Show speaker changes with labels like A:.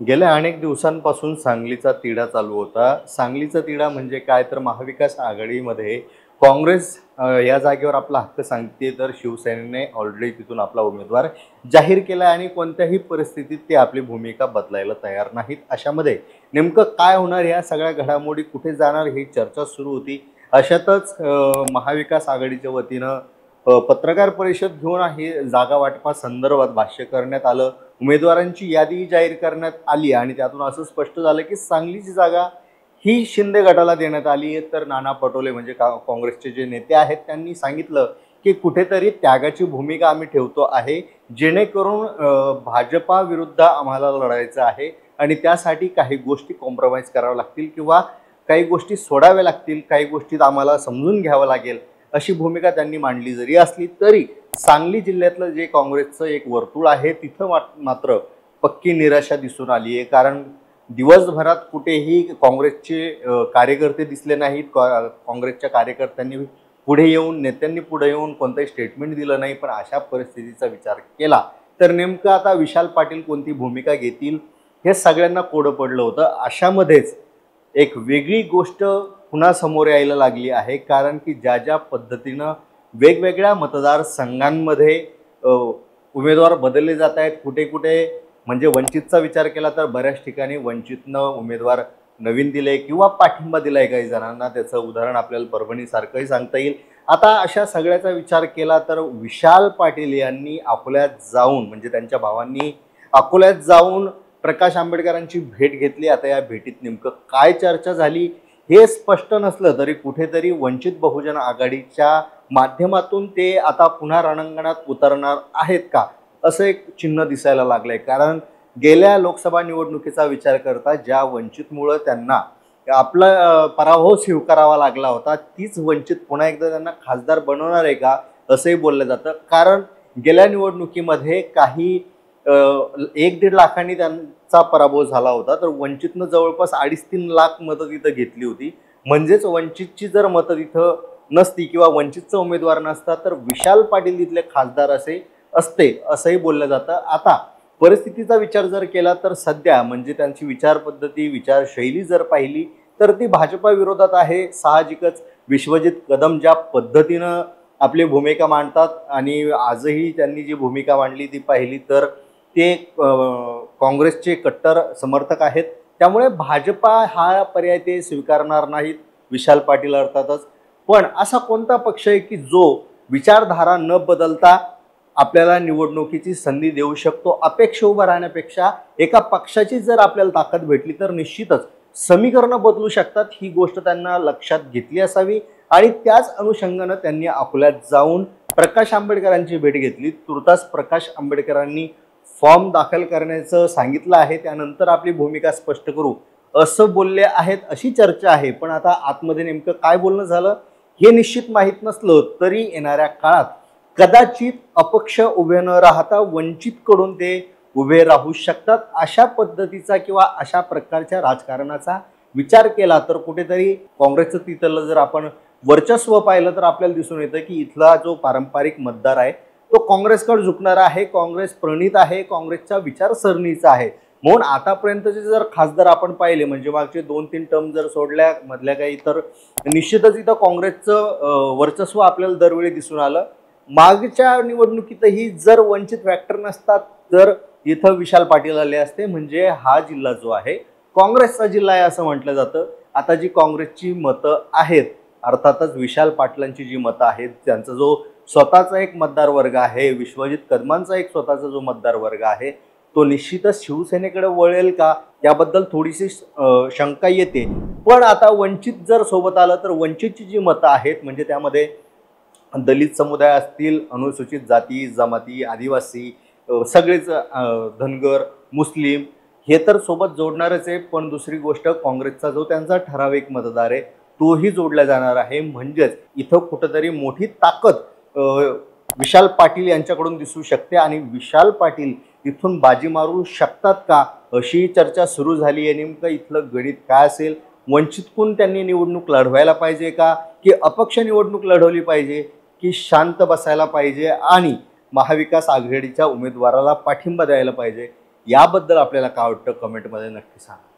A: गेल्या अनेक दिवसांपासून सांगलीचा तिढा चालू होता. सांगलीचा तिढा म्हणजे काय तर महाविकास आघाडीमध्ये काँग्रेस या जागेवर आपला हक्क सांगते, तर शिवसेनेने ऑलरेडी तिथून आपला उमेदवार जाहीर केला आणि कोणत्याही परिस्थितीत ते आपली भूमिका बदलायला तयार नाहीत. अशामध्ये नेमकं काय होणार, या सगळ्या घडामोडी कुठे जाणार, ही चर्चा सुरू होती. अशातच महाविकास आघाडीच्या वतीनं पत्रकार परिषद घेऊन ही जागा वाटपासंदर्भात भाष्य करण्यात आलं. उमेदवारांची यादी जाहीर करण्यात आली आणि त्यातून असं स्पष्ट झालं की सांगलीची जागा ही शिंदे गटाला देण्यात आली आहे. तर नाना पटोले म्हणजे काँग्रेसचे जे नेते आहेत त्यांनी सांगितलं की कुठेतरी त्यागाची भूमिका आम्ही ठेवतो आहे, जेणेकरून भाजपा विरुद्ध आम्हाला लढायचं आहे आणि त्यासाठी काही गोष्टी कॉम्प्रोमाइज कराव्या लागतील किंवा काही गोष्टी सोडाव्या लागतील, काही गोष्टीत आम्हाला समजून घ्यावं लागेल, अशी भूमिका त्यांनी मांडली. जरी असली तरी सांगली जिल्ह्यातलं जे काँग्रेसचं एक वर्तुळ आहे तिथं मात्र पक्की निराशा दिसून आली आहे. कारण दिवसभरात कुठेही काँग्रेसचे कार्यकर्ते दिसले नाहीत. काँग्रेसच्या कार्यकर्त्यांनी पुढे येऊन, नेत्यांनी पुढे येऊन कोणतंही स्टेटमेंट दिलं नाही. पण अशा परिस्थितीचा विचार केला तर नेमकं आता विशाल पाटील कोणती भूमिका घेतील हे सगळ्यांना कोडं पडलं होतं. अशामध्येच एक वेगळी गोष्ट पुन्हा समोर यायला लागली आहे. कारण की ज्या ज्या पद्धतीनं वेगवेगळ्या मतदारसंघांमध्ये उमेदवार बदलले जात आहेत, कुठे कुठे म्हणजे वंचितचा विचार केला तर बऱ्याच ठिकाणी वंचितनं उमेदवार नवीन दिले किंवा पाठिंबा दिलाय काही जणांना. त्याचं उदाहरण आपल्याला परभणीसारखंही सांगता येईल. आता अशा सगळ्याचा विचार केला तर विशाल पाटील यांनी अकोल्यात जाऊन, म्हणजे त्यांच्या भावांनी अकोल्यात जाऊन प्रकाश आंबेडकरांची भेट घेतली. आता या भेटीत नेमकं काय चर्चा झाली हे स्पष्ट नसलं तरी कुठेतरी वंचित बहुजन आघाडीच्या माध्यमातून ते आता पुन्हा रणांगणात उतरणार आहेत का, असं एक चिन्ह दिसायला लागलंय. कारण गेल्या लोकसभा निवडणुकीचा विचार करता ज्या वंचितमुळं त्यांना आपला पराभव स्वीकारावा लागला होता, तीच वंचित पुन्हा एकदा त्यांना खासदार बनवणार आहे का, असंही बोललं जातं. कारण गेल्या निवडणुकीमध्ये काही 1-1.5 लाखांनी त्यांचा पराभव झाला होता, तर वंचितनं जवळपास 2.5-3 लाख मतं तिथं घेतली होती. म्हणजेच वंचितची जर मतं तिथं नसती किंवा वंचितचा उमेदवार नसता तर विशाल पाटील तिथले खासदार असते, असंही बोललं जातं. आता परिस्थितीचा विचार जर केला तर सध्या म्हणजे त्यांची विचार पद्धती, विचारशैली जर पाहिली तर ती भाजपा विरोधात आहे. साहजिकच विश्वजित कदम ज्या पद्धतीनं आपली भूमिका मांडतात आणि आजही त्यांनी जी भूमिका मांडली ती पाहिली तर ते काँग्रेसचे कट्टर समर्थक आहेत. त्यामुळे भाजपा हा पर्याय ते स्वीकारणार नाहीत, विशाल पाटील अर्थातच. पण असा कोणता पक्ष आहे की जो विचारधारा न बदलता आपल्याला निवडणुकीची संधी देऊ शकतो? अपेक्षा उभं राहण्यापेक्षा एका पक्षाची जर आपल्याला ताकद भेटली तर निश्चितच समीकरणं बदलू शकतात. ही गोष्ट त्यांना लक्षात घेतली असावी आणि त्याच अनुषंगानं त्यांनी अकोल्यात जाऊन प्रकाश आंबेडकरांची भेट घेतली. तुर्तास प्रकाश आंबेडकरांनी फॉर्म दाखल करण्याचं सांगितलं आहे, त्यानंतर आपली भूमिका स्पष्ट करू असं बोलले आहेत, अशी चर्चा आहे. पण आता आतमध्ये नेमकं काय बोलणं झालं हे निश्चित माहीत नसलं तरी येणाऱ्या काळात कदाचित अपक्ष उभे न राहता वंचितकडून ते उभे राहू शकतात. अशा पद्धतीचा किंवा अशा प्रकारच्या राजकारणाचा विचार केला तर कुठेतरी काँग्रेसचं तिथलं जर आपण वर्चस्व पाहिलं तर आपल्याला दिसून येतं की इथला जो पारंपरिक मतदार आहे तो काँग्रेसकडे झुकणारा आहे, काँग्रेस प्रणित आहे, काँग्रेसच्या विचारसरणीचा आहे. म्हणून आतापर्यंतचे जर खासदार आपण पाहिले, म्हणजे मागचे 2-3 टर्म जर सोडल्या मधल्या काही, तर निश्चितच इथं काँग्रेसचं वर्चस्व आपल्याला दरवेळी दिसून आलं. मागच्या निवडणुकीतही जर वंचित फॅक्टर नसतात तर इथं विशाल पाटील आले असते. म्हणजे हा जिल्हा जो आहे काँग्रेसचा जिल्हा आहे असं म्हटलं जातं. आता जी काँग्रेसची मतं आहेत, अर्थातच विशाल पाटलांची जी मतं आहेत, त्यांचा जो स्वतःचा एक मतदार वर्ग आहे, विश्वजित कदमांचा एक स्वतःचा जो मतदार वर्ग आहे, तो निश्चितच शिवसेनेकडे वळेल का याबद्दल थोडीशी शंका येते. पण आता वंचित जर सोबत आलं तर वंचितची जी मतं आहेत, म्हणजे त्यामध्ये दलित समुदाय असतील, अनुसूचित जाती जमाती, आदिवासी, सगळेच धनगर, मुस्लिम, हे तर सोबत जोडणारच आहे. पण दुसरी गोष्ट, काँग्रेसचा जो त्यांचा ठराविक मतदार आहे तोही जोडला जाणार आहे. म्हणजेच इथं कुठंतरी मोठी ताकद विशाल पाटील यांच्याकडून दिसू शकते आणि विशाल पाटील इथून बाजी मारू शकतात का, अशी चर्चा सुरू झाली आहे. नेमकं इथलं गणित काय असेल? वंचितकडून त्यांनी निवडणूक लढवायला पाहिजे का, की अपक्ष निवडणूक लढवली पाहिजे, की शांत बसायला पाहिजे आणि महाविकास आघाडीच्या उमेदवाराला पाठिंबा द्यायला पाहिजे? याबद्दल आपल्याला काय वाटतं कमेंटमध्ये नक्की सांगा.